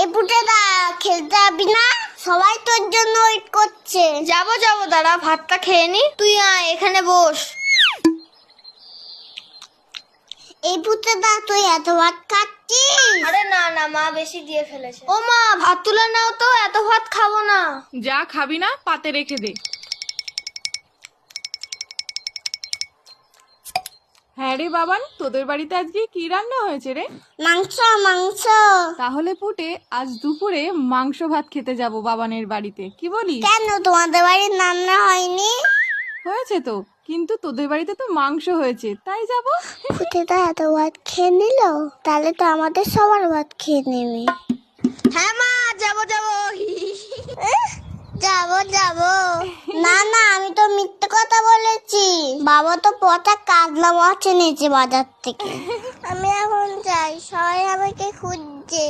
এই পুটেদা খেলতে যাবি না? সবাই তোর জন্য ওয়েট করছে। যাবো দাঁড়া, ভাতটা খেয়ে নি। তুই আয় এখানে বস। এই পুটেদা তুই এত ভাত খাচ্ছিস? আরে না মা বেশি দিয়ে ফেলেছে। ও মা, ভাত তুলে নাও তো, এত ভাত খাবো না। যা খাবি না পাতে রেখে দে। হ্যাঁ রে বাবান, তোদের বাড়িতে আজকে কি রান্না হয়েছে রে? মাংস মাংস। তাহলে পুটে আজ দুপুরে মাংস ভাত খেতে যাব বাবানের বাড়িতে, কি বলিস? কেন তোমাদের বাড়ির রান্না হয়নি? হয়েছে তো, কিন্তু তোদের বাড়িতে তো মাংস হয়েছে, তাই যাব। পুটেদা এত ভাত খেয়ে নিল, তাহলে তো আমাদের সবার ভাত খেয়ে নেবে। হ্যাঁ মা, যাবো যাবো। না আমি তো মিথ্যে কথা বলেছি। বাবা তো পচা কাতলা মাছ এনেছে বাজার থেকে। আমি এখন যাই, সবাই আমাকে খুঁজছে।